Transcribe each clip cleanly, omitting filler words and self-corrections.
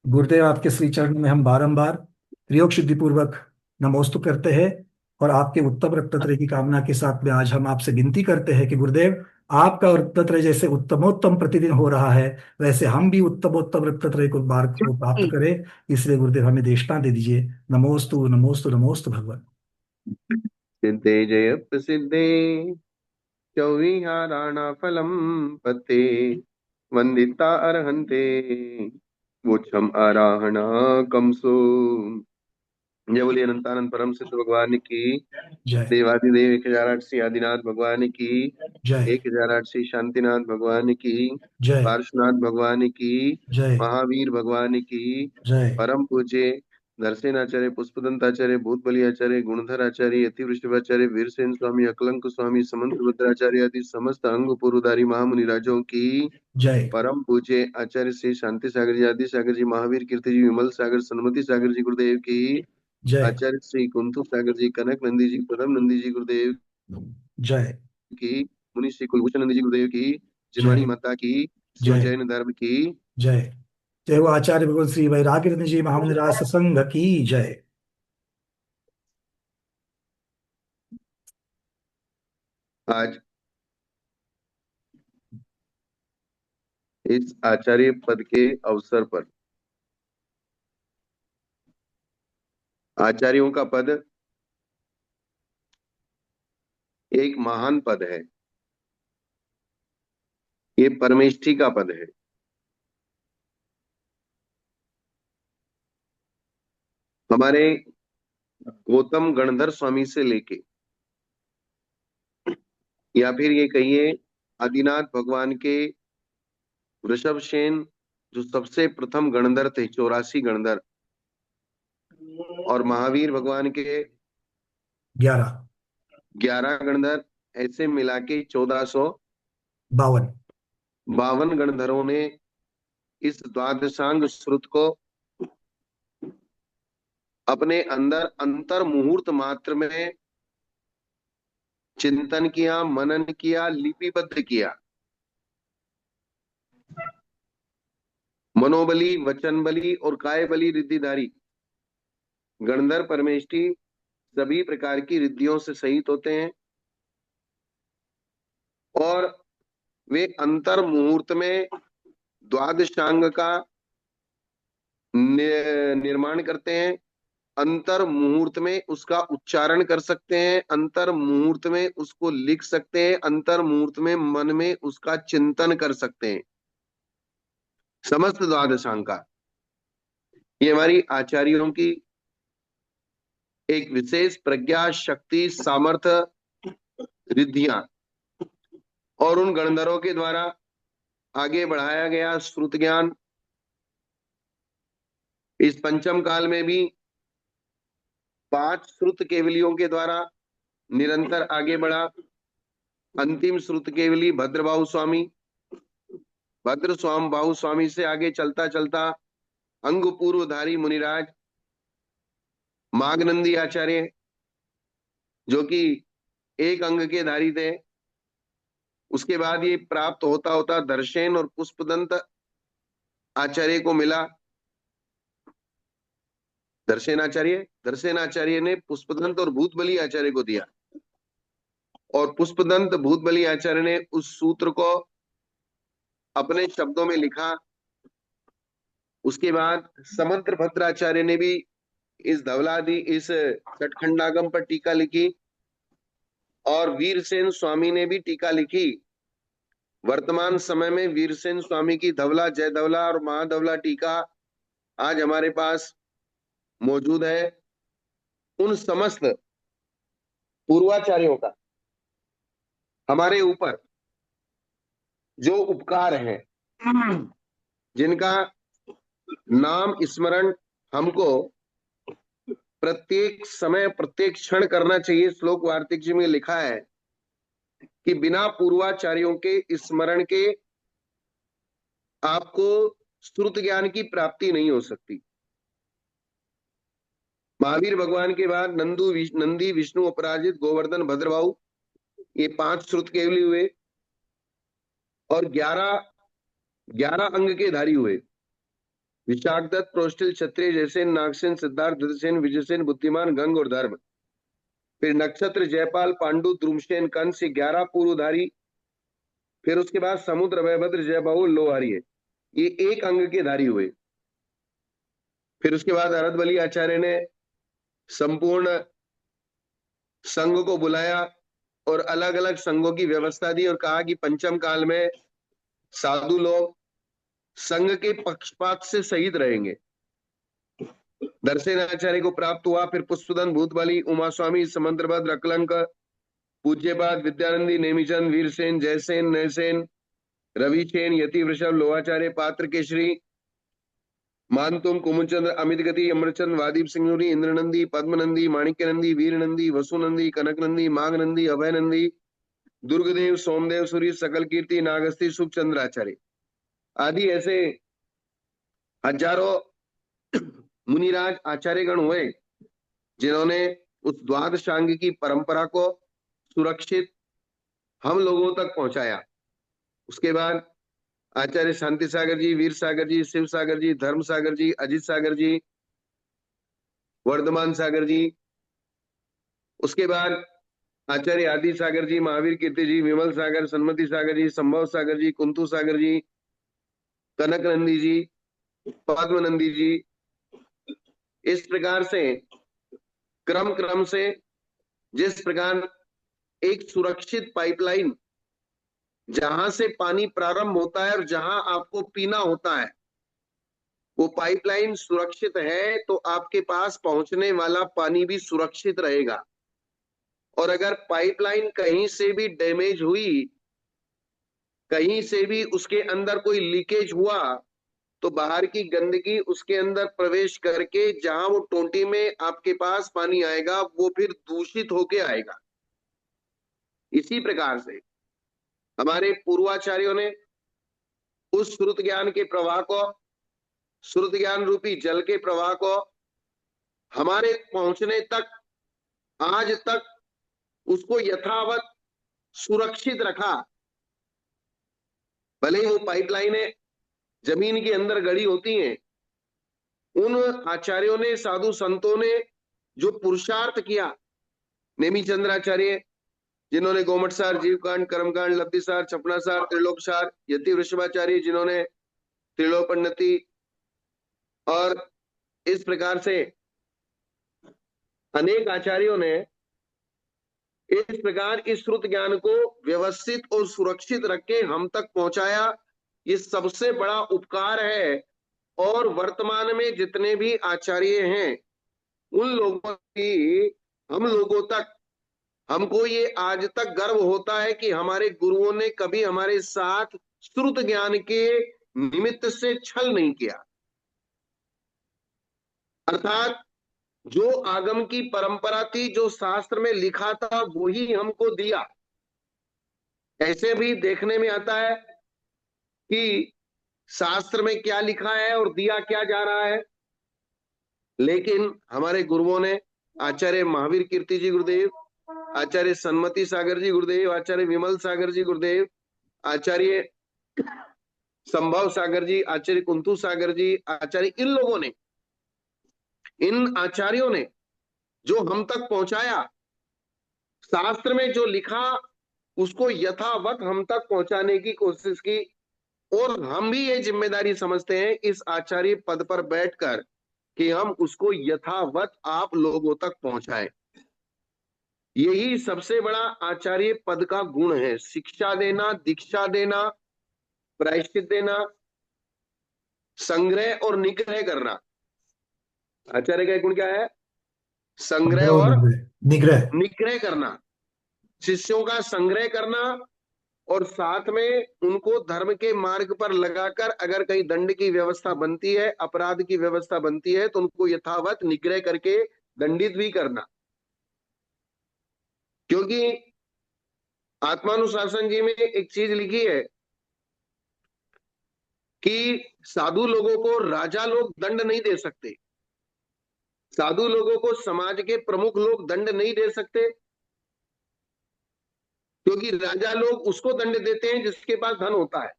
गुरुदेव, आपके श्री चरण में हम बारंबार प्रयोग शुद्धि पूर्वक नमोस्तु करते हैं। और आपके उत्तम रत्नत्रय की कामना के साथ में आज हम आपसे विनती करते हैं कि गुरुदेव, आपका रत्नत्रय जैसे उत्तमोत्तम प्रतिदिन हो रहा है, वैसे हम भी उत्तमोत्तम रत्नत्रय को मार्ग को प्राप्त करें। इसलिए गुरुदेव हमें देशना दे दीजिए। नमोस्तु नमोस्तु नमोस्तु भगवान। सिद्धे जय प्रसिद्धे चौविहाराणाफलम पते वंदिता अर्हन्ते वोक्षम आराहणा कमसो। जय बोलिए अनंतानंद परम सिद्ध भगवान की। जय देवादिदेव 1008 श्री आदिनाथ भगवान की। जय 1008 श्री शांतिनाथ भगवान की। जय पार्श्वनाथ भगवान की। जय महावीर भगवान की। जय परम पूज्य दर्शनाचार्य पुष्पदंताचार्य भूतबली आचार्य गुणधर आचार्य यतिवृषभाचार्य वीरसेन स्वामी अकलंक स्वामी समंत भद्राचार्य आदि समस्त अंग पुरुधारी महामुनि राजों की। जय परम पूज्य आचार्य श्री शांति सागर जी आदि सागर जी महावीर कीर्ति जी विमल सागर सन्मति सागर जी गुरुदेव की। जय आचार्य श्री कुंतु सागर जी कनक नंदी जी पदम नंदी जी गुरुदेव जय की। मुनि श्री कुलभूषण नंदी जी गुरुदेव की। जिनवाणी जय माता की। शिव जय जैन धर्म की। जय जय हो आचार्य भगवत श्री वैराग्य जी महामुनि राज सत्संग की जय। आज इस आचार्य पद के अवसर पर आचार्यों का पद एक महान पद है। ये परमेष्ठी का पद है। हमारे गौतम गणधर स्वामी से लेके या फिर ये कहिए आदिनाथ भगवान के वृषभसेन जो सबसे प्रथम गणधर थे 84 गणधर, और महावीर भगवान के 11 11 गणधर, ऐसे मिला के 52 1452 गणधरों ने इस द्वादशांग श्रुत को अपने अंदर अंतर मुहूर्त मात्र में चिंतन किया, मनन किया, लिपिबद्ध किया। मनोबली, वचन बली और काय बली रिद्धिधारी गणधर परमेष्ठी सभी प्रकार की रिद्धियों से सहित होते हैं और वे अंतर मुहूर्त में द्वादशांग का निर्माण करते हैं। अंतर मुहूर्त में उसका उच्चारण कर सकते हैं, अंतर मुहूर्त में उसको लिख सकते हैं, अंतर मुहूर्त में मन में उसका चिंतन कर सकते हैं। समस्त द्वादशांग का ये हमारी आचार्यों की एक विशेष प्रज्ञा शक्ति सामर्थ्य रिद्धियां और उन गणधरों के द्वारा आगे बढ़ाया गया श्रुत ज्ञान इस पंचम काल में भी 5 श्रुत केवलियों के द्वारा निरंतर आगे बढ़ा। अंतिम श्रुत केवली भद्रबाहु स्वामी, भद्र स्वाम बाहु स्वामी से आगे चलता चलता अंग पूर्वधारी मुनिराज मागनंदी आचार्य जो कि एक अंग के धारी थे। उसके बाद ये प्राप्त होता होता दर्शन और पुष्पदंत आचार्य को मिला। दर्शनाचार्य ने पुष्पदंत और भूतबली आचार्य को दिया और पुष्पदंत भूतबली आचार्य ने उस सूत्र को अपने शब्दों में लिखा। उसके बाद समंत्र भद्राचार्य ने भी इस धवलादि इस सटखंडागम पर टीका लिखी और वीरसेन स्वामी ने भी टीका लिखी। वर्तमान समय में वीरसेन स्वामी की धवला, जय धवला और महाधवला टीका आज हमारे पास मौजूद है। उन समस्त पूर्वाचार्यों का हमारे ऊपर जो उपकार है, जिनका नाम स्मरण हमको प्रत्येक समय प्रत्येक क्षण करना चाहिए। श्लोक वार्तिक जी में लिखा है कि बिना पूर्वाचार्यों के स्मरण के आपको श्रुत ज्ञान की प्राप्ति नहीं हो सकती। महावीर भगवान के बाद नंदी विष्णु अपराजित गोवर्धन भद्रबाहु ये 5 श्रुत केवली हुए और 11 11 अंग के धारी हुए। विशाखदत्त, प्रोस्टिल, क्षत्रिय, जयसेन, नागसेन, सिद्धार्थ, धृतसेन, विजयसेन, बुद्धिमान, गंग और धर्म। फिर नक्षत्र जयपाल, पांडु, द्रुमसेन, कंस, 11 पूर्वधारी। फिर उसके बाद समुद्र, भयभद्र, जयबाहु, लोहारी है, ये एक अंग के धारी हुए। फिर उसके बाद अरदबली आचार्य ने संपूर्ण संघ को बुलाया और अलग अलग संघों की व्यवस्था दी और कहा कि पंचम काल में साधु लोग संघ के पक्षपात से शहीद रहेंगे। दर्शन आचार्य को प्राप्त हुआ। फिर पुष्पदन, भूतबली, उमा स्वामी, समंत्रभद्र, अकलंक, पूज्यपाद, विद्यानंदी, नेमीचंद, वीरसेन, जयसेन, नयसेन, रविसेन, यति वृषभ, लोहाचार्य, पात्र केशरी, मानतुम, कुमुदचंद्र, अमित गति, अमरचंद, वादीप सिंगुरी, इंद्रनंदी, पद्मनंदी, माणिक्यनंदी, वीरनंदी, वसुनंदी, कनकनंदी, माघनंदी, अभयनंदी, दुर्गदेव, सोमदेव, सूरी, सकल कीर्ति, नागस्ती, सुखचंद्राचार्य आदि ऐसे हजारों मुनिराज आचार्यगण हुए जिन्होंने उस द्वादशांग की परंपरा को सुरक्षित हम लोगों तक पहुंचाया। उसके बाद आचार्य शांति सागर जी, वीर सागर जी, शिव सागर जी, धर्म सागर जी, अजित सागर जी, वर्धमान सागर जी, उसके बाद आचार्य आदि सागर जी, महावीर कीर्ति जी, विमल सागर, सन्मति सागर जी, संभव सागर जी, कुंतु सागर जी, कनक नंदी जी, पद्म नंदी जी, इस प्रकार से क्रम क्रम से जिस प्रकार एक सुरक्षित पाइपलाइन जहां से पानी प्रारंभ होता है और जहां आपको पीना होता है वो पाइपलाइन सुरक्षित है तो आपके पास पहुंचने वाला पानी भी सुरक्षित रहेगा। और अगर पाइपलाइन कहीं से भी डैमेज हुई, कहीं से भी उसके अंदर कोई लीकेज हुआ तो बाहर की गंदगी उसके अंदर प्रवेश करके जहां वो टोंटी में आपके पास पानी आएगा वो फिर दूषित होके आएगा। इसी प्रकार से हमारे पूर्वाचार्यों ने उस श्रुत ज्ञान के प्रवाह को, श्रुत ज्ञान रूपी जल के प्रवाह को हमारे पहुंचने तक आज तक उसको यथावत सुरक्षित रखा। भले ही वो पाइपलाइनें जमीन के अंदर गड़ी होती हैं, उन आचार्यों ने, साधु संतों ने जो पुरुषार्थ किया, नेमी चंद्राचार्य जिन्होंने गोमटसार, जीवकांड, कर्मकांड, लब्धिसार, छपनासार, त्रिलोकसार, यति वृषभाचार्य जिन्होंने त्रिलोपन्नति, और इस प्रकार से अनेक आचार्यों ने इस प्रकार इस श्रुत ज्ञान को व्यवस्थित और सुरक्षित रख के हम तक पहुंचाया। ये सबसे बड़ा उपकार है। और वर्तमान में जितने भी आचार्य हैं उन लोगों की हम लोगों तक, हमको ये आज तक गर्व होता है कि हमारे गुरुओं ने कभी हमारे साथ श्रुत ज्ञान के निमित्त से छल नहीं किया। अर्थात जो आगम की परंपरा थी, जो शास्त्र में लिखा था वही हमको दिया। ऐसे भी देखने में आता है कि शास्त्र में क्या लिखा है और दिया क्या जा रहा है, लेकिन हमारे गुरुओं ने, आचार्य महावीर कीर्ति जी गुरुदेव, आचार्य सन्मति सागर जी गुरुदेव, आचार्य विमल सागर जी गुरुदेव, आचार्य संभव सागर जी, आचार्य कुंतु सागर जी, आचार्य, इन लोगों ने, इन आचार्यों ने जो हम तक पहुंचाया, शास्त्र में जो लिखा उसको यथावत हम तक पहुंचाने की कोशिश की। और हम भी ये जिम्मेदारी समझते हैं इस आचार्य पद पर बैठकर कि हम उसको यथावत आप लोगों तक पहुंचाएं। यही सबसे बड़ा आचार्य पद का गुण है, शिक्षा देना, दीक्षा देना, प्रायश्चित देना, संग्रह और निग्रह करना। आचार्य का गुण क्या है? संग्रह संग्रह और और निग्रह। निग्रह करना, शिष्यों का संग्रह करना और साथ में उनको धर्म के मार्ग पर लगाकर अगर कहीं दंड की व्यवस्था बनती है, अपराध की व्यवस्था बनती है तो उनको यथावत निग्रह करके दंडित भी करना। क्योंकि आत्मानुशासन जी में एक चीज लिखी है कि साधु लोगों को राजा लोग दंड नहीं दे सकते, साधु लोगों को समाज के प्रमुख लोग दंड नहीं दे सकते, क्योंकि राजा लोग उसको दंड देते हैं जिसके पास धन होता है,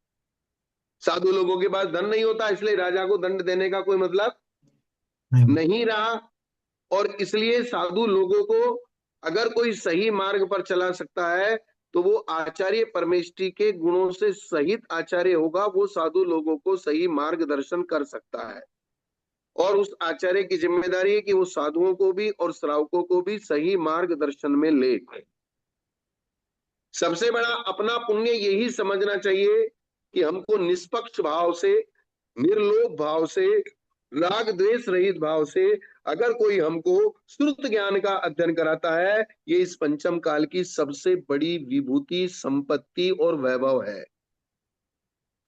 साधु लोगों के पास धन नहीं होता, इसलिए राजा को दंड देने का कोई मतलब नहीं। नहीं रहा। और इसलिए साधु लोगों को अगर कोई सही मार्ग पर चला सकता है तो वो आचार्य परमेष्ठी के गुणों से सहित आचार्य होगा, वो साधु लोगों को सही मार्गदर्शन कर सकता है। और उस आचार्य की जिम्मेदारी है कि वो साधुओं को भी और श्रावकों को भी सही मार्गदर्शन में ले। सबसे बड़ा अपना पुण्य यही समझना चाहिए कि हमको निष्पक्ष भाव से, निर्लोभ भाव से, राग द्वेष रहित भाव से अगर कोई हमको श्रुत ज्ञान का अध्ययन कराता है, ये इस पंचम काल की सबसे बड़ी विभूति, संपत्ति और वैभव है।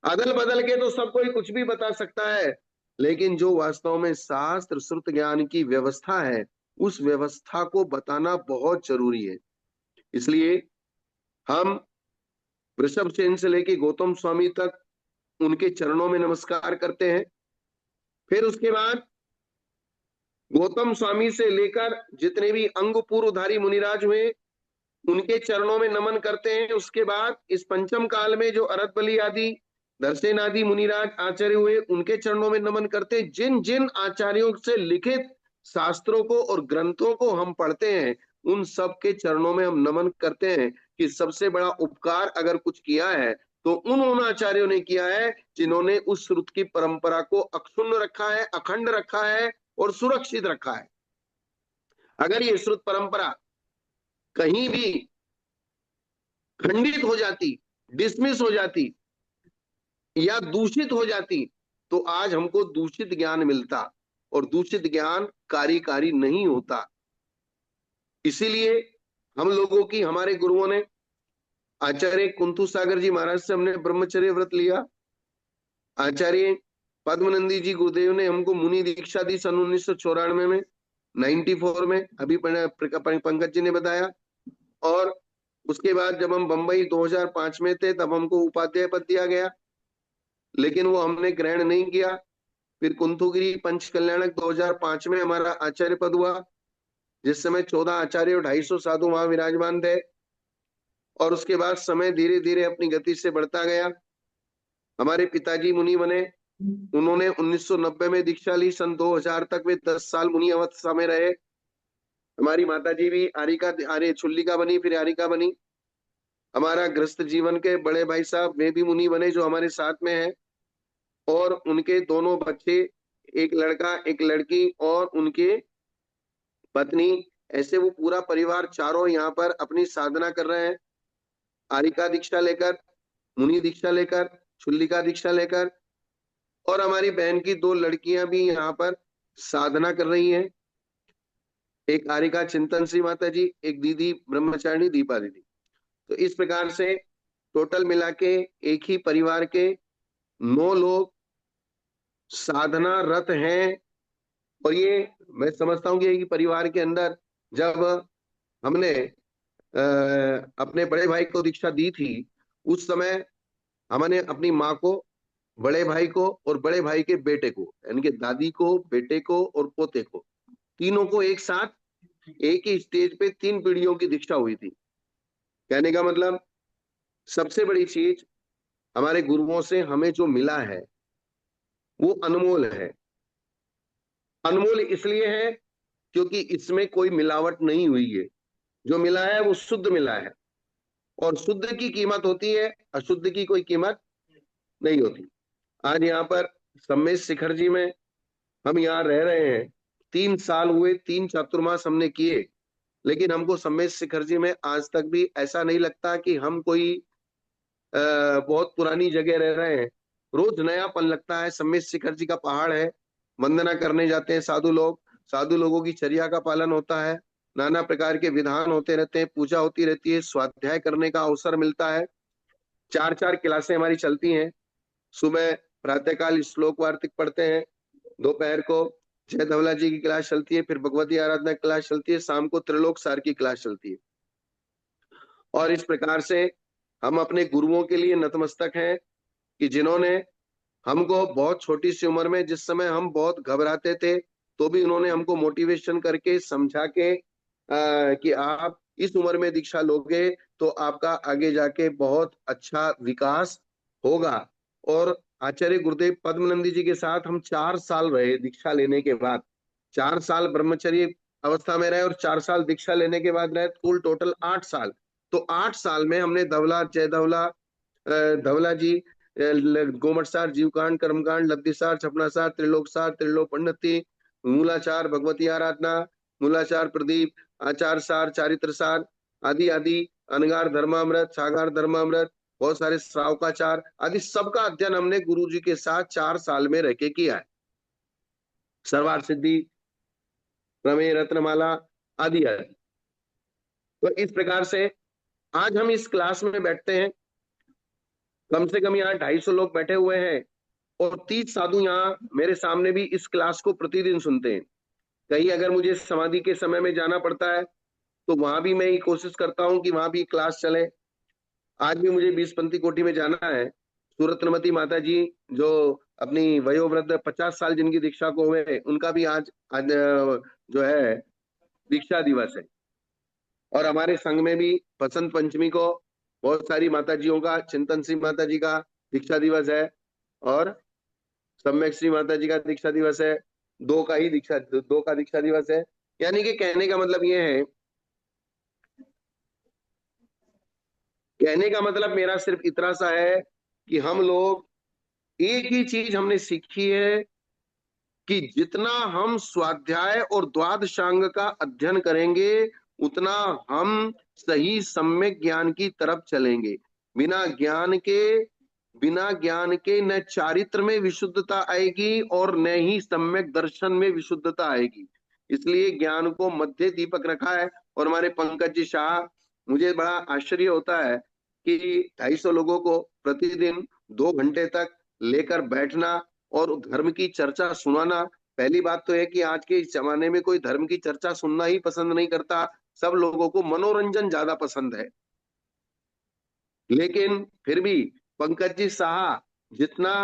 अदल बदल के तो सब कोई कुछ भी बता सकता है, लेकिन जो वास्तव में शास्त्र श्रुत ज्ञान की व्यवस्था है, उस व्यवस्था को बताना बहुत जरूरी है। इसलिए हम वृषभ सेन से लेके गौतम स्वामी तक उनके चरणों में नमस्कार करते हैं। फिर उसके बाद गौतम स्वामी से लेकर जितने भी अंगपूर्वधारी मुनिराज हुए, उनके चरणों में नमन करते हैं। उसके बाद इस पंचम काल में जो अरतबली आदि, दर्शन आदि मुनिराज आचार्य हुए, उनके चरणों में नमन करते हैं। जिन जिन आचार्यों से लिखित शास्त्रों को और ग्रंथों को हम पढ़ते हैं, उन सब के चरणों में हम नमन करते हैं कि सबसे बड़ा उपकार अगर कुछ किया है तो उन आचार्यों ने किया है जिन्होंने उस श्रुत की परंपरा को अक्षुण्ण रखा है, अखंड रखा है और सुरक्षित रखा है। अगर ये श्रुत परंपरा कहीं भी खंडित हो जाती, डिसमिस हो जाती या दूषित हो जाती, तो आज हमको दूषित ज्ञान मिलता, और दूषित ज्ञान कार्यकारी नहीं होता। इसीलिए हम लोगों की, हमारे गुरुओं ने, आचार्य कुंतु सागर जी महाराज से हमने ब्रह्मचर्य व्रत लिया। आचार्य पद्मनंदी जी गुरुदेव ने हमको मुनि दीक्षा दी सन 1994 में, 94 में, अभी पंकज जी ने बताया। और उसके बाद जब हम बंबई 2005 में थे तब हमको उपाध्याय पद दिया गया, लेकिन वो हमने ग्रहण नहीं किया। फिर कुंथुगिरी पंच कल्याणक 2005 में हमारा आचार्य पद हुआ, जिस समय 14 आचार्य और 250 साधु वहां विराजमान थे। और उसके बाद समय धीरे धीरे अपनी गति से बढ़ता गया। हमारे पिताजी मुनि बने, उन्होंने 1990 में दीक्षा ली, सन 2000 तक वे 10 साल मुनि अवस्था में रहे। हमारी माता जी भी आर्य छुल्लिका बनी, फिर आरिका बनी। हमारा गृहस्थ जीवन के बड़े भाई साहब वे भी मुनि बने, जो हमारे साथ में हैं। और उनके दोनों बच्चे, एक लड़का एक लड़की और उनके पत्नी, ऐसे वो पूरा परिवार चारों यहाँ पर अपनी साधना कर रहे हैं, आरिका दीक्षा लेकर, मुनि दीक्षा लेकर, छुल्लिका दीक्षा लेकर। और हमारी बहन की 2 लड़कियां भी यहाँ पर साधना कर रही हैं, एक आरिका चिंतन श्री माता जी, एक दीदी ब्रह्मचारिणी दीपा दीदी। तो इस प्रकार से टोटल मिला के एक ही परिवार के 9 लोग साधना रत हैं। और ये मैं समझता हूँ कि एक परिवार के अंदर जब हमने अपने बड़े भाई को दीक्षा दी थी, उस समय हमने अपनी माँ को, बड़े भाई को और बड़े भाई के बेटे को, यानी कि दादी को, बेटे को और पोते को, तीनों को एक साथ एक ही स्टेज पे 3 पीढ़ियों की दीक्षा हुई थी। कहने का मतलब, सबसे बड़ी चीज हमारे गुरुओं से हमें जो मिला है वो अनमोल है। अनमोल इसलिए है क्योंकि इसमें कोई मिलावट नहीं हुई है। जो मिला है वो शुद्ध मिला है, और शुद्ध की कीमत होती है, अशुद्ध की कोई कीमत नहीं होती। आज यहाँ पर सम्मेश शिखर जी में हम यहाँ रह रहे हैं, 3 साल हुए, 3 चातुर्मास हमने किए, लेकिन हमको सम्मेश शिखर जी में आज तक भी ऐसा नहीं लगता कि हम कोई बहुत पुरानी जगह रह रहे हैं। रोज नयापन लगता है। सम्मेश शिखर जी का पहाड़ है, वंदना करने जाते हैं साधु लोग, साधु लोगों की चर्या का पालन होता है, नाना प्रकार के विधान होते रहते हैं, पूजा होती रहती है, स्वाध्याय करने का अवसर मिलता है। 4-4 क्लासें हमारी चलती हैं। सुबह प्रातःकाल श्लोक वार्तिक पढ़ते हैं, दोपहर को जय धवला जी की क्लास चलती है, फिर भगवती आराधना क्लास चलती है, शाम को त्रिलोक सार की क्लास चलती है। और इस प्रकार से हम अपने गुरुओं के लिए नतमस्तक हैं कि जिन्होंने हमको बहुत छोटी सी उम्र में, जिस समय हम बहुत घबराते थे, तो भी उन्होंने हमको मोटिवेशन करके समझा के कि आप इस उम्र में दीक्षा लोगे तो आपका आगे जाके बहुत अच्छा विकास होगा और आचार्य गुरुदेव पद्मनंदी जी के साथ हम 4 साल रहे दीक्षा लेने के बाद। 4 साल ब्रह्मचर्य अवस्था में रहे और 4 साल दीक्षा लेने के बाद रहे, कुल टोटल 8 साल। तो 8 साल में हमने धवला, जयधवला, धवला जी, गोमटसार, जीवकांड, कर्मकांड, लब्धिसार, छपनासार, त्रिलोकसार, त्रिलोक पंडिती, मूलाचार, भगवती आराधना, मूलाचार प्रदीप, आचार सार, चारित्र सार आदि आदि, अनगार धर्मामृत, सागार धर्मामृत, बहुत सारे श्रावकाचार आदि सबका अध्ययन हमने गुरु जी के साथ 4 साल में रह के किया है। सर्वार सिद्धि, प्रमेय, रत्नमाला आदि आदि। तो इस प्रकार से आज हम इस क्लास में बैठते हैं। कम से कम यहाँ 250 लोग बैठे हुए हैं और 30 साधु यहाँ मेरे सामने भी इस क्लास को प्रतिदिन सुनते हैं। कहीं अगर मुझे समाधि के समय में जाना पड़ता है तो वहां भी मैं ये कोशिश करता हूँ कि वहां भी क्लास चले। आज भी मुझे 20 पंथी कोटि में जाना है। सूरतनमती माता जी जो अपनी वयोवृद्ध 50 साल जिनकी दीक्षा को हुए, उनका भी आज जो है दीक्षा दिवस है। और हमारे संघ में भी बसंत पंचमी को बहुत सारी माताजियों का, चिंतन श्री माता जी का दीक्षा दिवस है और सम्यक श्री माता जी का दीक्षा दिवस है। दो का दीक्षा दिवस है। यानी कि कहने का मतलब ये है, कहने का मतलब मेरा सिर्फ इतना सा है कि हम लोग एक ही चीज हमने सीखी है कि जितना हम स्वाध्याय और द्वादशांग का अध्ययन करेंगे उतना हम सही सम्यक ज्ञान की तरफ चलेंगे। बिना ज्ञान के बिना ज्ञान के न चारित्र में विशुद्धता आएगी और न ही सम्यक दर्शन में विशुद्धता आएगी। इसलिए ज्ञान को मध्य दीपक रखा है। और हमारे पंकज जी शाह, मुझे बड़ा आश्चर्य होता है कि 250 लोगों को प्रतिदिन 2 घंटे तक लेकर बैठना और धर्म की चर्चा सुनाना। पहली बात तो है कि आज के इस जमाने में कोई धर्म की चर्चा सुनना ही पसंद नहीं करता। सब लोगों को मनोरंजन ज्यादा पसंद है। लेकिन फिर भी पंकज जी साहा जितना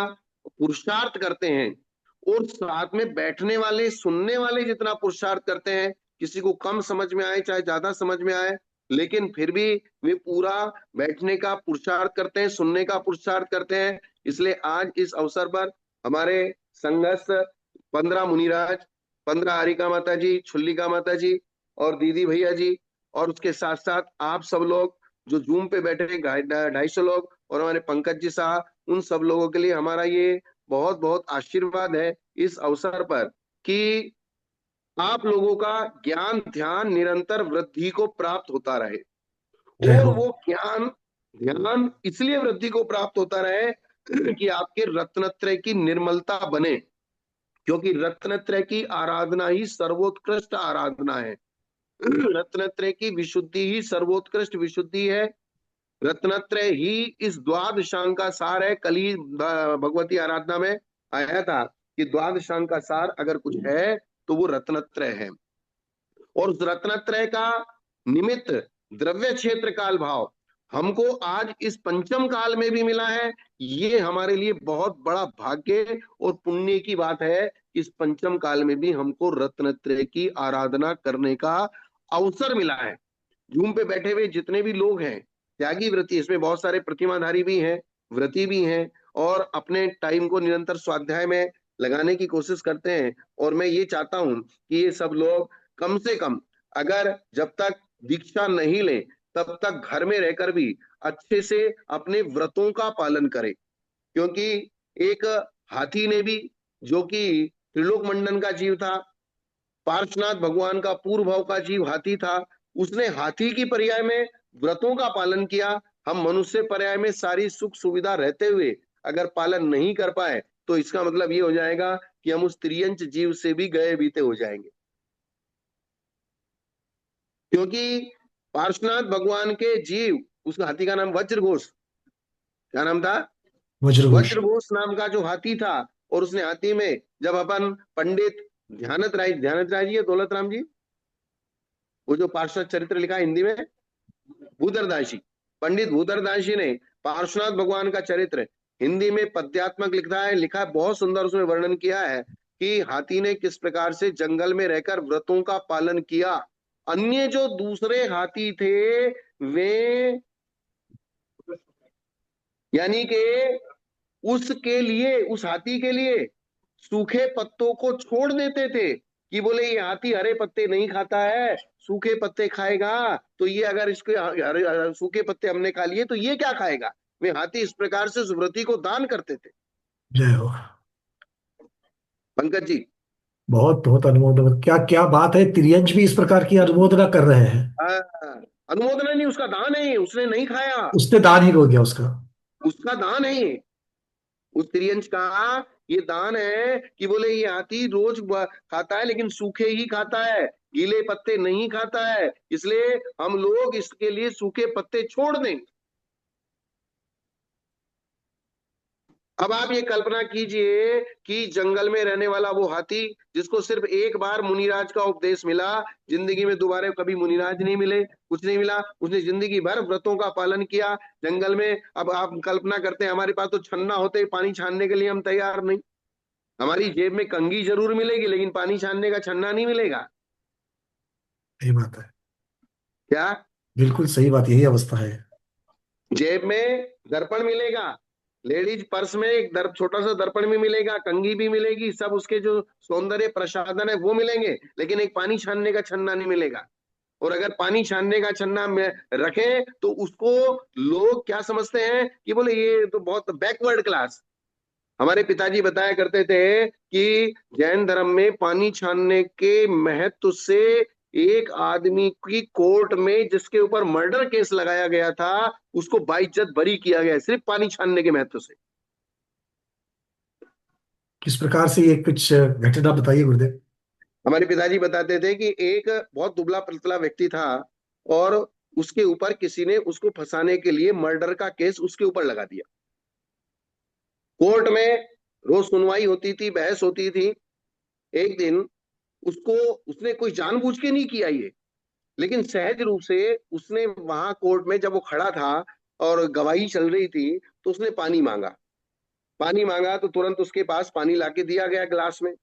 पुरुषार्थ करते हैं और साथ में बैठने वाले, सुनने वाले जितना पुरुषार्थ करते हैं, किसी को कम समझ में आए चाहे ज्यादा समझ में आए, लेकिन फिर भी वे पूरा बैठने का पुरुषार्थ करते हैं, सुनने का पुरुषार्थ करते हैं। इसलिए आज इस अवसर पर हमारे संघस्थ 15 मुनिराज, 15 हरिका माता जी, छुल्लिका माता जी और दीदी भैया जी, और उसके साथ साथ आप सब लोग जो जूम पे बैठे हैं 250 लोग, और हमारे पंकज जी साहब, उन सब लोगों के लिए हमारा ये बहुत बहुत आशीर्वाद है इस अवसर पर कि आप लोगों का ज्ञान ध्यान निरंतर वृद्धि को प्राप्त होता रहे। जय और हो। वो ज्ञान ध्यान इसलिए वृद्धि को प्राप्त होता रहे कि आपके रत्नत्रय की निर्मलता बने, क्योंकि रत्नत्रय की आराधना ही सर्वोत्कृष्ट आराधना है। रत्नत्रय की विशुद्धि ही सर्वोत्कृष्ट विशुद्धि है। रत्नत्रय ही इस द्वादशांग का सार है। कल ही भगवती आराधना में आया था कि द्वादशांग का सार अगर कुछ है तो वो रत्नत्रय है। और उस रत्नत्रय का निमित्त द्रव्य क्षेत्र काल भाव हमको आज इस पंचम काल में भी मिला है। ये हमारे लिए बहुत बड़ा भाग्य और पुण्य की बात है। इस पंचम काल में भी हमको रत्नत्रय की आराधना करने का अवसर मिला है। जूम पे बैठे हुए जितने भी लोग हैं त्यागी व्रती, इसमें बहुत सारे प्रतिमाधारी भी हैं, व्रती भी हैं और अपने टाइम को निरंतर स्वाध्याय में लगाने की कोशिश करते हैं। और मैं ये चाहता हूं कि ये सब लोग कम से कम, अगर जब तक दीक्षा नहीं ले तब तक घर में रहकर भी अच्छे से अपने व्रतों का पालन करें। क्योंकि एक हाथी ने भी, जो कि त्रिलोक मंडन का जीव था, पार्श्वनाथ भगवान का पूर्व भाव का जीव हाथी था, उसने हाथी की पर्याय में व्रतों का पालन किया। हम मनुष्य पर्याय में सारी सुख सुविधा रहते हुए अगर पालन नहीं कर पाए तो इसका मतलब ये हो जाएगा कि हम उस त्रियंच जीव से भी गए बीते हो जाएंगे। क्योंकि पार्श्वनाथ भगवान के जीव, उस हाथी का नाम वज्रघोष, क्या नाम था? वज्रघोष। वज्रघोष नाम का जो हाथी था। और उसने हाथी में जब अपन पंडित ध्यानत राय जी या दौलत राम जी, वो जो पार्षद चरित्र लिखा है हिंदी में, भूधरदासी, पंडित भूधरदासी ने पार्श्वनाथ भगवान का चरित्र हिंदी में पद्यात्मक लिखा है। बहुत सुंदर उसमें वर्णन किया है कि हाथी ने किस प्रकार से जंगल में रहकर व्रतों का पालन किया। अन्य जो दूसरे हाथी थे वे, यानी कि उसके लिए, उस हाथी के लिए सूखे पत्तों को छोड़ देते थे कि बोले ये हाथी हरे पत्ते नहीं खाता है, सूखे पत्ते खाएगा, तो ये अगर इसके सूखे पत्ते हमने खा लिए तो ये क्या खाएगा। वे हाथी इस प्रकार से उस व्रती को दान करते थे। जय हो। पंकज जी। बहुत बहुत अनुमोदन, क्या क्या बात है, तिर्यंज भी इस प्रकार की अनुमोदना कर रहे हैं। हाँ, अनुमोदना नहीं, उसका दान है, उसने नहीं खाया, उसने दान ही हो गया उसका। उसका दान है ये। उस त्रियंश का ये दान है कि बोले ये हाथी रोज खाता है लेकिन सूखे ही खाता है, गीले पत्ते नहीं खाता है, इसलिए हम लोग इसके लिए सूखे पत्ते छोड़ दें। अब आप ये कल्पना कीजिए कि जंगल में रहने वाला वो हाथी जिसको सिर्फ एक बार मुनिराज का उपदेश मिला, जिंदगी में दोबारा कभी मुनिराज नहीं मिले, कुछ नहीं मिला, उसने जिंदगी भर व्रतों का पालन किया जंगल में। अब आप कल्पना करते हैं हमारे पास तो छन्ना होते, पानी छानने के लिए हम तैयार नहीं। हमारी जेब में कंघी जरूर मिलेगी लेकिन पानी छानने का छन्ना नहीं मिलेगा। सही बात है। क्या? बिल्कुल सही बात, यही अवस्था है। जेब में दर्पण मिलेगा, लेडीज पर्स में एक छोटा सा दर्पण भी मिलेगा, कंघी भी मिलेगी, सब उसके जो सौंदर्य प्रसाधन है वो मिलेंगे, लेकिन एक पानी छानने का छन्ना नहीं मिलेगा। और अगर पानी छानने का छन्ना में रखे तो उसको लोग क्या समझते हैं कि बोले ये तो बहुत बैकवर्ड क्लास। हमारे पिताजी बताया करते थे कि जैन धर्म में पानी छानने के महत्व से एक आदमी की कोर्ट में जिसके ऊपर मर्डर केस लगाया गया था उसको बाइज्जत बरी किया गया सिर्फ पानी छानने के महत्व से। किस प्रकार से ये कुछ घटना बताइए गुरुदेव। हमारे पिताजी बताते थे कि एक बहुत दुबला पतला व्यक्ति था और उसके ऊपर किसी ने उसको फंसाने के लिए मर्डर का केस उसके ऊपर लगा दिया। कोर्ट में रोज सुनवाई होती थी, बहस होती थी। एक दिन उसको, उसने कोई जानबूझ के नहीं किया ये, लेकिन सहज रूप से उसने वहां कोर्ट में जब वो खड़ा था और गवाही चल रही थी तो उसने पानी मांगा। पानी मांगा तो तुरंत उसके पास पानी लाके दिया गया गिलास में।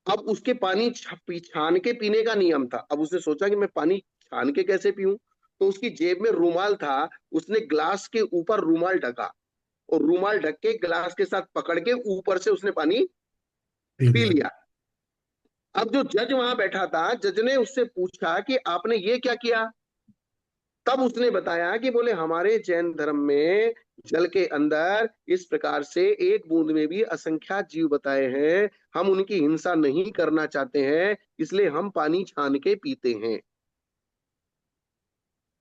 अब उसके पानी छान के पीने का नियम था। अब उसने सोचा कि मैं पानी छान के कैसे पीऊं, तो उसकी जेब में रूमाल था, उसने ग्लास के ऊपर रूमाल ढका और रूमाल ढक के गिलास के साथ पकड़ के ऊपर से उसने पानी पी पी लिया। लिया। अब जो जज वहां बैठा था, जज ने उससे पूछा कि आपने ये क्या किया। तब उसने बताया कि बोले हमारे जैन धर्म में जल के अंदर इस प्रकार से एक बूंद में भी असंख्यात जीव बताए हैं, हम उनकी हिंसा नहीं करना चाहते हैं, इसलिए हम पानी छान के पीते हैं।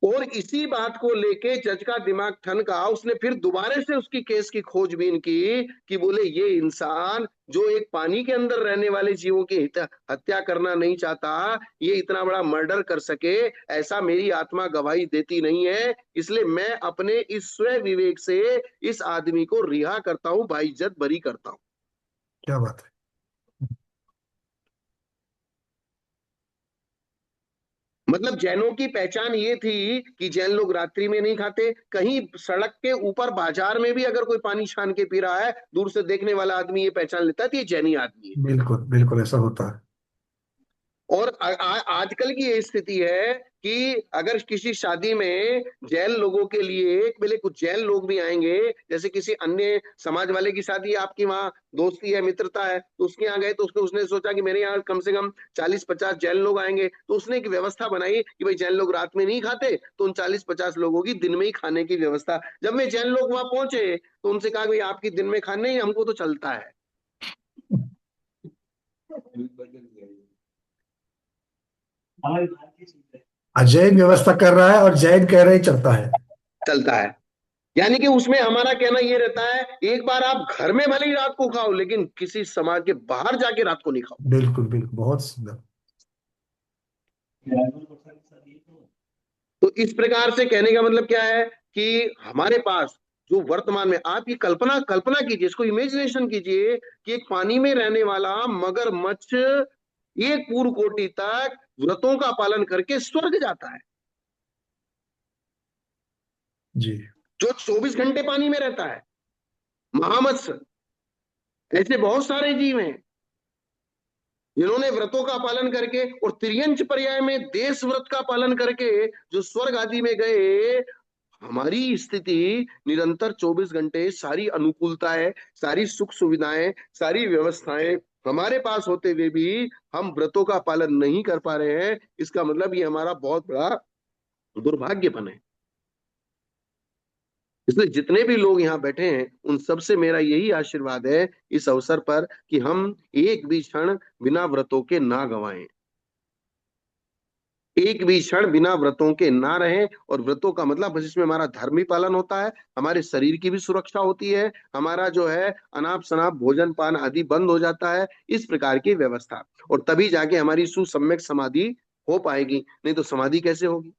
और इसी बात को लेके जज का दिमाग ठनका, उसने फिर दोबारा से उसकी केस की खोजबीन की कि बोले ये इंसान जो एक पानी के अंदर रहने वाले जीवों की हत्या करना नहीं चाहता, ये इतना बड़ा मर्डर कर सके, ऐसा मेरी आत्मा गवाही देती नहीं है, इसलिए मैं अपने इस स्व विवेक से इस आदमी को रिहा करता हूं, बाइज्जत बरी करता हूं। क्या बात है। मतलब जैनों की पहचान ये थी कि जैन लोग रात्रि में नहीं खाते, कहीं सड़क के ऊपर बाजार में भी अगर कोई पानी छान के पी रहा है, दूर से देखने वाला आदमी ये पहचान लेता है कि ये जैनी आदमी है। बिल्कुल बिल्कुल ऐसा होता है। और आजकल की ये स्थिति है कि अगर किसी शादी में जैन लोगों के लिए पहले कुछ जैन लोग भी आएंगे, जैसे किसी अन्य समाज वाले की शादी, आपकी वहां दोस्ती है, मित्रता है, तो उसके यहाँ गए तो उसने सोचा कि मेरे यहाँ कम से कम 40-50 जैन लोग आएंगे, तो उसने एक व्यवस्था बनाई कि भाई जैन लोग रात में नहीं खाते, तो उन 40-50 लोगों की दिन में ही खाने की व्यवस्था। जब वे जैन लोग वहां पहुंचे तो उनसे कहा भाई आपकी दिन में खाने ही, हमको तो चलता है। अजैन व्यवस्था कर रहा है और जैन कह रहे ही चलता है। चलता है। यानी कि उसमें हमारा कहना ये रहता है, एक बार आप घर में भले ही रात को खाओ लेकिन किसी समाज के बाहर जाके रात को नहीं खाओ। बिल्कुल बिल्कुल, बहुत सुंदर। तो इस प्रकार से कहने का मतलब क्या है कि हमारे पास जो वर्तमान में, आप ये कल्पना कल्पना कीजिए, इसको इमेजिनेशन कीजिए कि एक पानी में रहने वाला मगरमच्छ एक पूर्व कोटि तक व्रतों का पालन करके स्वर्ग जाता है, जी। जो 24 घंटे पानी में रहता है। महामत्स्य, ऐसे बहुत सारे जीव हैं जिन्होंने व्रतों का पालन करके और त्रियंच पर्याय में देश व्रत का पालन करके जो स्वर्ग आदि में गए, हमारी स्थिति निरंतर 24 घंटे सारी अनुकूलताएं, सारी सुख सुविधाएं, सारी व्यवस्थाएं हमारे पास होते हुए भी हम व्रतों का पालन नहीं कर पा रहे हैं, इसका मतलब ये हमारा बहुत बड़ा दुर्भाग्यपन है। इसलिए जितने भी लोग यहाँ बैठे हैं उन सबसे मेरा यही आशीर्वाद है इस अवसर पर कि हम एक भी क्षण बिना व्रतों के ना गवाएं, एक भी क्षण बिना व्रतों के ना रहें। और व्रतों का मतलब बस इसमें हमारा धर्म भी पालन होता है, हमारे शरीर की भी सुरक्षा होती है, हमारा जो है अनाप शनाप भोजन पान आदि बंद हो जाता है, इस प्रकार की व्यवस्था। और तभी जाके हमारी सुसम्यक समाधि हो पाएगी, नहीं तो समाधि कैसे होगी।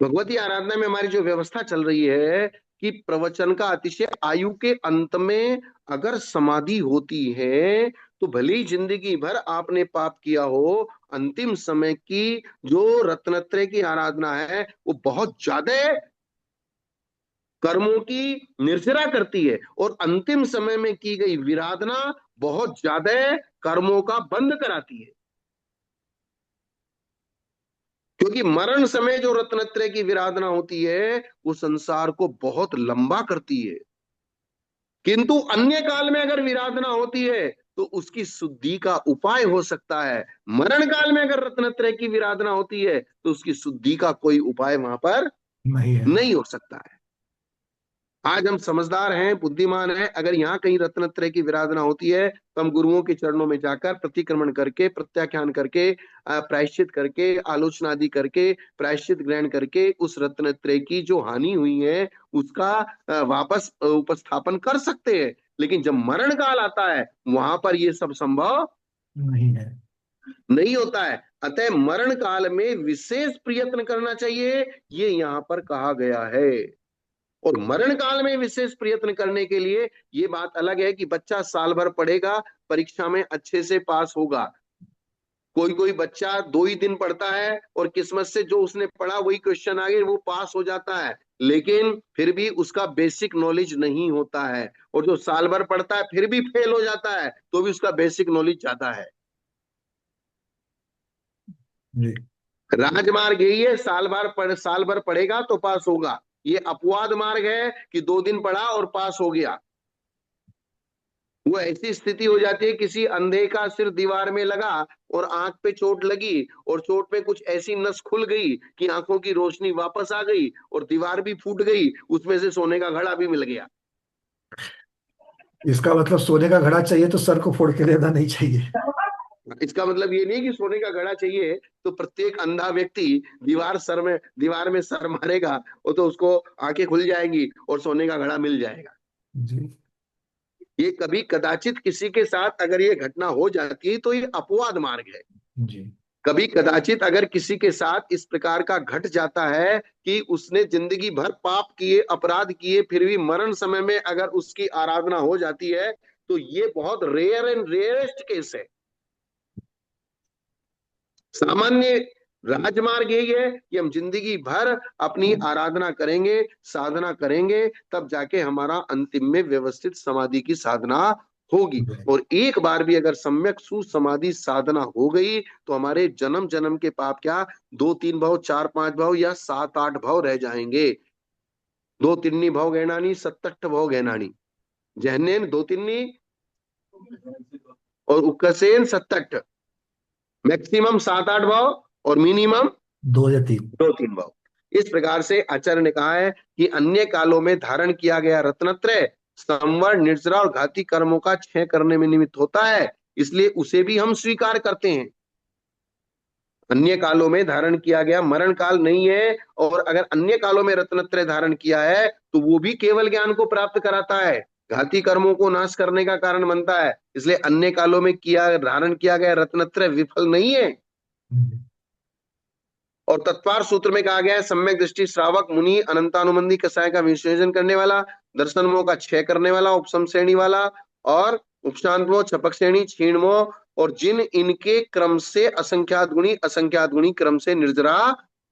भगवती आराधना में हमारी जो व्यवस्था चल रही है कि प्रवचन का अतिशय आयु के अंत में अगर समाधि होती है तो भले ही जिंदगी भर आपने पाप किया हो, अंतिम समय की जो रत्नत्रय की आराधना है वो बहुत ज्यादा कर्मों की निर्जरा करती है, और अंतिम समय में की गई विराधना बहुत ज्यादा कर्मों का बंद कराती है। क्योंकि मरण समय जो रत्नत्रय की विराधना होती है वो संसार को बहुत लंबा करती है, किंतु अन्य काल में अगर विराधना होती है तो उसकी शुद्धि का उपाय हो सकता है। मरण काल में अगर रत्नत्रय की विराधना होती है तो उसकी शुद्धि का कोई उपाय वहां पर नहीं है। नहीं हो सकता है। आज हम समझदार हैं, बुद्धिमान हैं, अगर यहाँ कहीं रत्नत्रय की विराधना होती है तो हम गुरुओं के चरणों में जाकर प्रतिक्रमण करके, प्रत्याख्यान करके, प्रायश्चित करके, आलोचना आदि करके, प्रायश्चित ग्रहण करके उस रत्नत्रय की जो हानि हुई है उसका वापस उपस्थापन कर सकते हैं। लेकिन जब मरण काल आता है वहां पर ये सब संभव नहीं है। नहीं होता है। अतः मरण काल में विशेष प्रयत्न करना चाहिए, ये यहाँ पर कहा गया है। और मरण काल में विशेष प्रयत्न करने के लिए ये बात अलग है कि बच्चा साल भर पढ़ेगा, परीक्षा में अच्छे से पास होगा। कोई कोई बच्चा 2 ही दिन पढ़ता है और किस्मत से जो उसने पढ़ा वही क्वेश्चन आ गए, वो पास हो जाता है, लेकिन फिर भी उसका बेसिक नॉलेज नहीं होता है। और जो साल भर पढ़ता है फिर भी फेल हो जाता है तो भी उसका बेसिक नॉलेज ज्यादा है। जी। राजमार्ग यही है, साल भर पढ़ेगा तो पास होगा। ये अपवाद मार्ग है कि 2 दिन पढ़ा और पास हो गया। वो ऐसी स्थिति हो जाती है किसी अंधे का सिर दीवार में लगा और आंख पे चोट लगी और चोट में कुछ ऐसी नस खुल गई कि आंखों की रोशनी वापस आ गई और दीवार भी फूट गई, उसमें से सोने का घड़ा भी मिल गया। इसका मतलब सोने का घड़ा चाहिए तो सर को फोड़ के लेना नहीं चाहिए। इसका मतलब ये नहीं कि सोने का घड़ा चाहिए तो प्रत्येक अंधा व्यक्ति दीवार में सर मारेगा वो तो उसको आंखें खुल जाएंगी और सोने का घड़ा मिल जाएगा। जी। ये कभी कदाचित किसी के साथ अगर ये घटना हो जाती है तो ये अपवाद मार्ग है। जी। कभी कदाचित अगर किसी के साथ इस प्रकार का घट जाता है कि उसने जिंदगी भर पाप किए, अपराध किए, फिर भी मरण समय में अगर उसकी आराधना हो जाती है तो ये बहुत रेयर एंड रेयरेस्ट केस है। सामान्य राजमार्ग यही है कि हम जिंदगी भर अपनी आराधना करेंगे, साधना करेंगे, तब जाके हमारा अंतिम में व्यवस्थित समाधि की साधना होगी। और एक बार भी अगर सम्यक सुसमाधि साधना हो गई तो हमारे जन्म जन्म के पाप क्या 2 3 भाव, 4 5 भाव या 7 8 भाव रह जाएंगे। 2 तिन्नी भाव गहनानी, 7 8 भाव गहनानी। जहनेन 2 तिन्नी और उक्कसेन 7 8, मैक्सिमम 7 8 भाव और मिनिमम 2 या 3। 2 3 भाव। इस प्रकार से आचार्य ने कहा है कि अन्य कालों में धारण किया गया रत्नत्रय संवर, निर्जरा और घाती कर्मों का क्षय करने में निमित्त होता है, इसलिए उसे भी हम स्वीकार करते हैं। अन्य कालों में धारण किया गया मरण काल नहीं है, और अगर अन्य कालों में रत्नत्रय धारण किया है तो वो भी केवल ज्ञान को प्राप्त कराता है, घाती कर्मों को नाश करने का कारण बनता है। इसलिए अन्य कालों में धारण किया गया रत्नत्रय विफल नहीं है। और तत्वार सूत्र में कहा गया है सम्यक दृष्टि श्रावक मुनि अनंतानुबंधी कसाय का विश्लेषण करने वाला, दर्शन मोह का क्षय करने वाला, उपशम श्रेणी वाला और उपशांत मोह, छपक श्रेणी, क्षीण मोह, और जिन इनके क्रम से असंख्यात गुणी क्रम से निर्जरा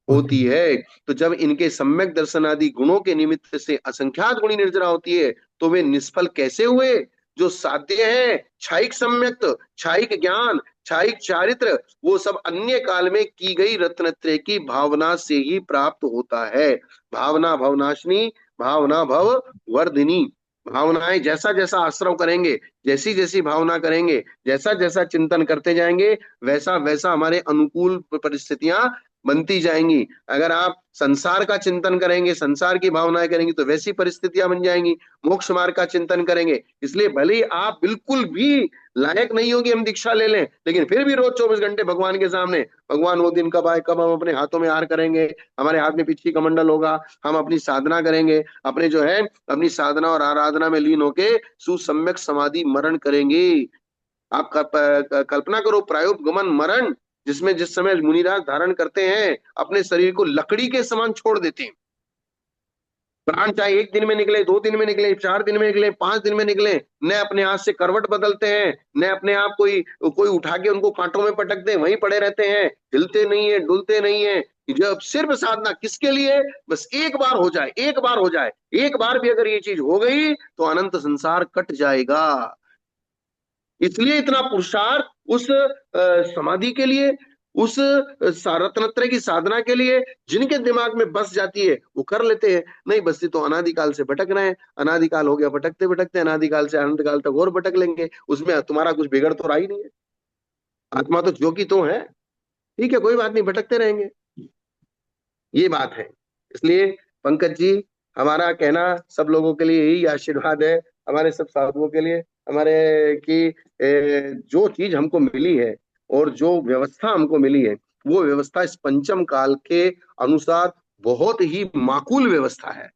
होती है। तो जब इनके सम्यक दर्शन आदि गुणों के निमित्त से असंख्यात गुणी निर्जरा होती है तो वे निष्फल कैसे हुए। जो साध्य है क्षायिक सम्यक्त, क्षायिक ज्ञान, छायिक चारित्र, वो सब अन्य काल में की गई रत्नत्रय की भावना से ही प्राप्त होता है। भावना भवनाशिनी, भावना भव वर्धिनी। भावनाएं जैसा जैसा आश्रव करेंगे, जैसी जैसी भावना करेंगे, जैसा जैसा चिंतन करते जाएंगे, वैसा वैसा हमारे अनुकूल परिस्थितियां बनती जाएंगी। अगर आप संसार का चिंतन करेंगे, संसार की भावनाएं करेंगे, तो वैसी परिस्थितियां बन जाएंगी। मोक्ष मार्ग का चिंतन करेंगे, इसलिए भले ही आप बिल्कुल भी लायक नहीं हो कि हम दीक्षा ले लें, लेकिन फिर भी रोज 24 घंटे भगवान के सामने, भगवान वो दिन कब आए, कब हम अपने हाथों में हार करेंगे, हमारे हाथ में पिछली कमंडल होगा, हम अपनी साधना करेंगे, अपने जो है अपनी साधना और आराधना में लीन होके सुसम्यक समाधि मरण करेंगे। आप कल्पना करो, प्रायोपगमन मरण, जिसमें जिस समय मुनिराज धारण करते हैं, अपने शरीर को लकड़ी के समान छोड़ देते हैं। प्राण चाहे 1 दिन में निकले, 2 दिन में निकले, 4 दिन में निकले, 5 दिन में निकले, न अपने हाथ से करवट बदलते हैं, न अपने आप कोई कोई उठा के उनको कांटों में पटक दे, वहीं पड़े रहते हैं, हिलते नहीं है, डुलते नहीं है। जब सिर्फ साधना किसके लिए, बस एक बार हो जाए, एक बार हो जाए, एक बार भी अगर ये चीज हो गई तो अनंत संसार कट जाएगा। इसलिए इतना पुरुषार्थ उस समाधि के लिए, उस रत्नत्रय की साधना के लिए। जिनके दिमाग में बस जाती है वो कर लेते हैं, नहीं बसती तो अनादिकाल से भटक रहे हैं। अनादिकाल हो गया भटकते भटकते, अनादिकाल से अनंत काल तक और भटक लेंगे, उसमें तुम्हारा कुछ बिगड़ तो रहा ही नहीं है। आत्मा तो जो की तो है, ठीक है, कोई बात नहीं, भटकते रहेंगे, ये बात है। इसलिए पंकज जी, हमारा कहना सब लोगों के लिए यही आशीर्वाद है, हमारे सब साधुओं के लिए, हमारे कि जो चीज हमको मिली है और जो व्यवस्था हमको मिली है, वो व्यवस्था इस पंचम काल के अनुसार बहुत ही माकूल व्यवस्था है।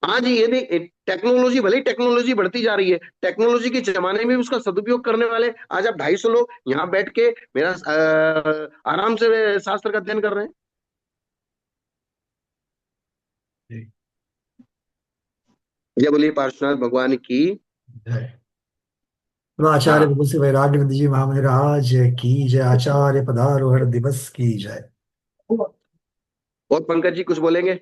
आज यदि टेक्नोलॉजी, भले ही टेक्नोलॉजी बढ़ती जा रही है, टेक्नोलॉजी के जमाने में भी उसका सदुपयोग करने वाले आज आप 250 लोग यहाँ बैठ के मेरा आराम से शास्त्र का अध्ययन कर रहे हैं। जी, जय बोलिए पार्श्वनाथ भगवान की। जय। तो आचार्य हाँ, विभूति से वैराग्य जी महाराज की जय। आचार्य पधारो हर दिवस की जय। और पंकज जी कुछ बोलेंगे?